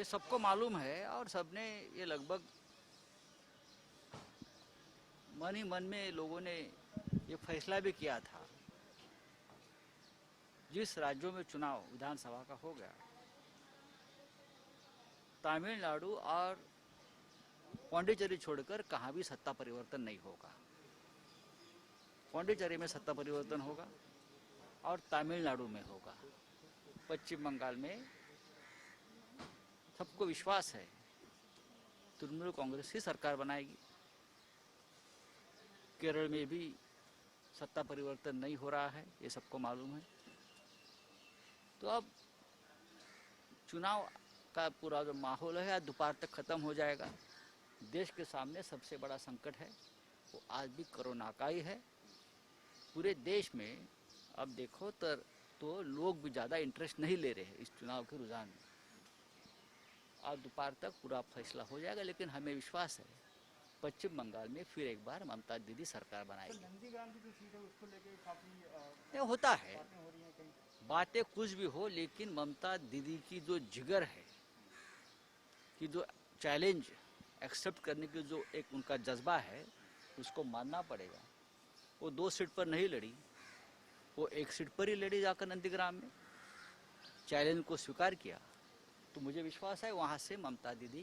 ये सबको मालूम है और सबने ये लगभग मन ही मन में लोगों ने ये फैसला भी किया था। जिस राज्यों में चुनाव विधानसभा का हो गया, तमिलनाडु और पौंडीचेरी छोड़कर कहाँ भी सत्ता परिवर्तन नहीं होगा। पौंडीचेरी में सत्ता परिवर्तन होगा और तमिलनाडु में होगा। पश्चिम बंगाल में सबको विश्वास है तृणमूल कांग्रेस ही सरकार बनाएगी। केरल में भी सत्ता परिवर्तन नहीं हो रहा है, ये सबको मालूम है। तो अब चुनाव का पूरा जो माहौल है आज दोपहर तक खत्म हो जाएगा। देश के सामने सबसे बड़ा संकट है वो आज भी कोरोना का ही है। पूरे देश में अब देखो तो लोग भी ज़्यादा इंटरेस्ट नहीं ले रहे हैं इस चुनाव के रुझान में। आज दोपहर तक पूरा फैसला हो जाएगा, लेकिन हमें विश्वास है पश्चिम बंगाल में फिर एक बार ममता दीदी सरकार बनाएगी। नंदीग्राम की जो सीट है उसको लेके काफी ये होता है, बातें हो रही हैं कहीं। बातें कुछ भी हो, लेकिन ममता दीदी की जो जिगर है कि जो चैलेंज एक्सेप्ट करने की जो एक उनका जज्बा है उसको मानना पड़ेगा। वो 2 सीट पर नहीं लड़ी, वो 1 सीट पर ही लड़ी जाकर नंदीग्राम में, चैलेंज को स्वीकार किया। तो मुझे विश्वास है वहाँ से ममता दीदी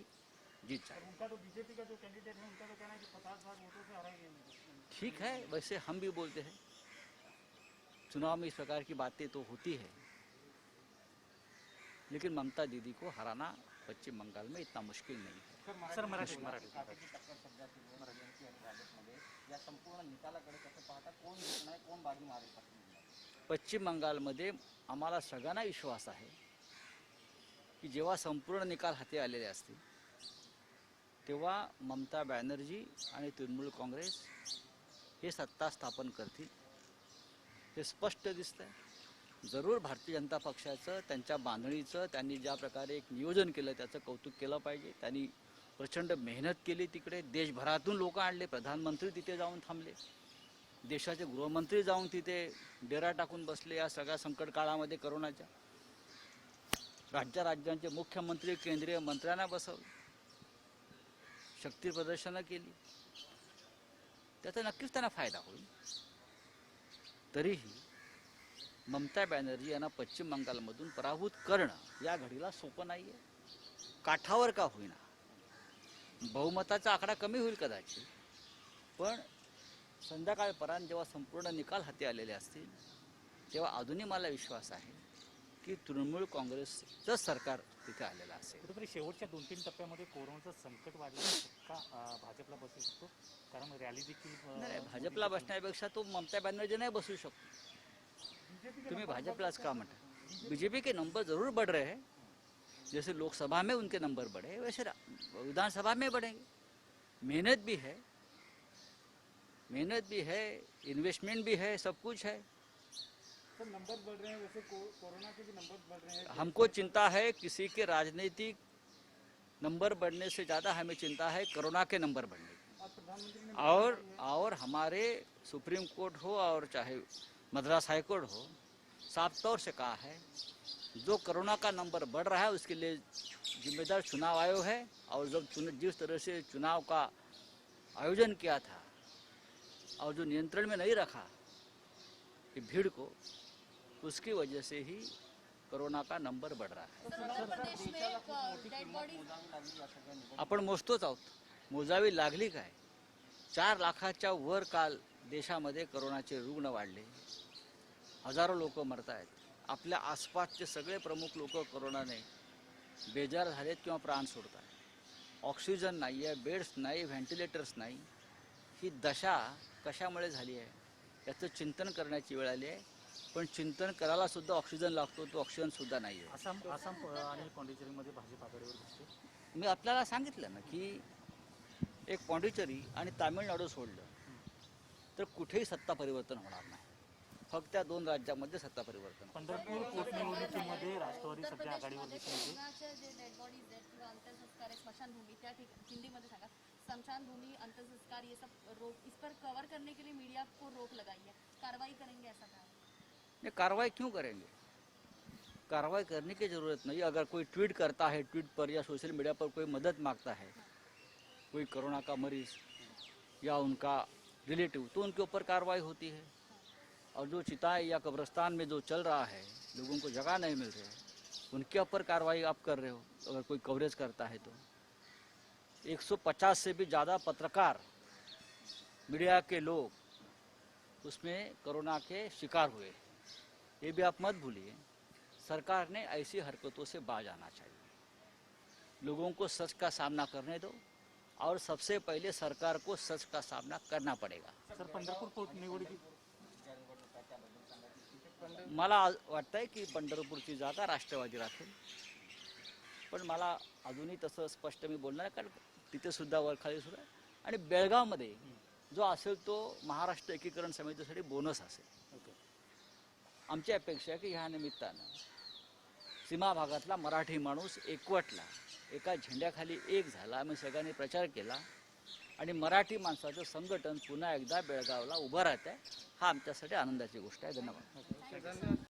जीत जाए। उनका तो बीजेपी का जो कैंडिडेट है उनका तो कहना है कि 50,000 वोटों से हराएंगे उनको। ठीक है, वैसे हम भी बोलते हैं चुनाव में इस प्रकार की बातें तो होती है, लेकिन ममता दीदी को हराना पश्चिम बंगाल में इतना मुश्किल नहीं है। सर मराठी टक्कर सध्या सुरू आहे राजकीय आणि भाजपमध्ये. या संपूर्ण निकालाकडे कसं पाहता, कोण जिंकणार, कोण बाजी मारेल पश्चिम बंगाल? पश्चिम बंगालमध्ये आम्हाला सगळ्यांना विश्वास आहे की जेव्हा संपूर्ण निकाल हाती आलेले असतील तेव्हा ममता बॅनर्जी आणि तृणमूल काँग्रेस हे सत्ता स्थापन करतील, हे स्पष्ट दिसतंय. जरूर भारतीय जनता पक्षाचं त्यांच्या बांधणीचं त्यांनी ज्या प्रकारे एक नियोजन केलं त्याचं कौतुक केलं पाहिजे. त्यांनी प्रचंड मेहनत केली, तिकडे देशभरातून लोक आणले, प्रधानमंत्री तिथे जाऊन थांबले, देशाचे गृहमंत्री जाऊन तिथे डेरा टाकून बसले. या सगळ्या संकट काळामध्ये कोरोनाच्या राज्यांचे मुख्यमंत्री केंद्रीय मंत्र्यांना बसवलं, शक्ती प्रदर्शनं केली. त्याचा नक्कीच त्यांना फायदा होईल. तरीही ममता बॅनर्जी यांना पश्चिम बंगालमधून पराभूत करणं या घडीला सोपं नाही आहे. काठावर का होईना, बहुमताचा आकडा कमी होईल कदाचित, पण संध्याकाळपर्यंत जेव्हा संपूर्ण निकाल हाती आलेले असतील तेव्हा अजूनही मला विश्वास आहे की तृणमूल काँग्रेसचं सरकार तिथे आलेलं असेल. कुठेतरी शेवटच्या 2-3 टप्प्यामध्ये कोरोनाचं संकट वाढलं का भाजपला बसू शकतो? कारण रॅली देखील नाही, भाजपला बसण्यापेक्षा तो ममता बॅनर्जी नहीं बसू शकतो. तुम्हें भाजपा का म्हणता? बीजेपी के नंबर जरूर बढ़ रहे हैं, जैसे लोकसभा में उनके नंबर बढ़े वैसे विधानसभा में बढ़ेंगे. मेहनत भी है, इन्वेस्टमेंट भी है, सब कुछ है. सर नंबर बढ़ रहे हैं, वैसे कोरोना के भी नंबर बढ़ रहे हैं. हमको चिंता है किसी के राजनीतिक नंबर बढ़ने से ज़्यादा हमें चिंता है कोरोना के नंबर बढ़ने की. आज प्रधानमंत्री ने और हमारे सुप्रीम कोर्ट हो और चाहे मद्रास हाई कोर्ट हो, साफ तौर से कहा है जो कोरोना का नंबर बढ़ रहा है उसके लिए जिम्मेदार चुनाव आयोग है. और जब जिस तरह से चुनाव का आयोजन किया था और जो नियंत्रण में नहीं रखा कि भीड़ को, उसकी वजह से ही कोरोना का नंबर बढ़ रहा है. प्रदेश में डेड बॉडी आपण मोजतोच आहोत, मोजावी लागली काय. 4 लाखाच्या वर काल देशामध्ये कोरोनाचे रुग्ण वाढले, हजारो लोक मरत आहेत. आपल्या आसपासचे सगळे प्रमुख लोक कोरोनाने बेजार झालेत किंवा प्राण सोडत आहेत. ऑक्सिजन नाही आहे, बेड्स नाही, व्हेंटिलेटर्स नाही. ही दशा कशामुळे झाली आहे याचं चिंतन करण्याची वेळ आली आहे. पण चिंतन करायला सुद्धा ऑक्सिजन लागतो, तो ऑक्सिजन सुद्धा नाही आहे. आसाम आणि पॉंडिचेरीमध्ये भाजप आघाडीवर दिसते. मी आपल्याला सांगितलं ना की एक पॉंडिचेरी आणि तामिळनाडू सोडलं तर कुठेही सत्ता परिवर्तन होणार नाही. फक्त त्या 2 राज्यांमध्ये सत्ता परिवर्तन. पंढरपूर पोटनिवडणुकीमध्ये राष्ट्रवादी सध्या आघाडीवर दिसून येते. कोरोनाचे जे डेड बॉडीज आहेत किंवा अंत्यसंस्कार आहे, स्मशानभूमी, त्या ठिकाणी हिंदीमध्ये सांगा, स्मशानभूमि अंत्यसंस्कार ये सब रोक, इस पर कवर करने के लिए मीडिया को रोक लगाई है, कार्रवाई करेंगे ऐसा कहा? ये कार्रवाई क्यों करेंगे? कार्रवाई करने की ज़रूरत नहीं। अगर कोई ट्वीट करता है, ट्वीट पर या सोशल मीडिया पर कोई मदद मांगता है, कोई कोरोना का मरीज या उनका रिलेटिव, तो उनके ऊपर कार्रवाई होती है। और जो चिताएं या कब्रिस्तान में जो चल रहा है, लोगों को जगह नहीं मिल रही है, उनके ऊपर कार्रवाई आप कर रहे हो अगर कोई कवरेज करता है तो। 150 से भी ज़्यादा पत्रकार, मीडिया के लोग उसमें कोरोना के शिकार हुए, ये भी आप मत भूलिए। सरकार ने ऐसी हरकतों से बाज आना चाहिए। लोगों को सच का सामना करने दो, और सबसे पहले सरकार को सच का सामना करना पडेगा। सर पंढरपूर पोटनिवडणुकी मला वाटतंय की पंढरपूरची जागा राष्ट्रवादी राखेल, पण मला अजूनही तसं स्पष्ट मी बोलणार नाही, कारण तिथे सुद्धा वरखाली सुरू आहे। आणि बेळगावमध्ये जो असेल तो महाराष्ट्र एकीकरण समितीसाठी बोनस असेल। ओके. आमची अपेक्षा आहे की ह्या निमित्तानं सीमा भागातला मराठी माणूस एकवटला, एका झेंड्याखाली एक झाला, आम्ही सगळ्यांनी प्रचार केला आणि मराठी माणसाचं संघटन पुन्हा एकदा बेळगावला उभं राहत आहे। हा आमच्यासाठी आनंदाची गोष्ट आहे। धन्यवाद. ओके.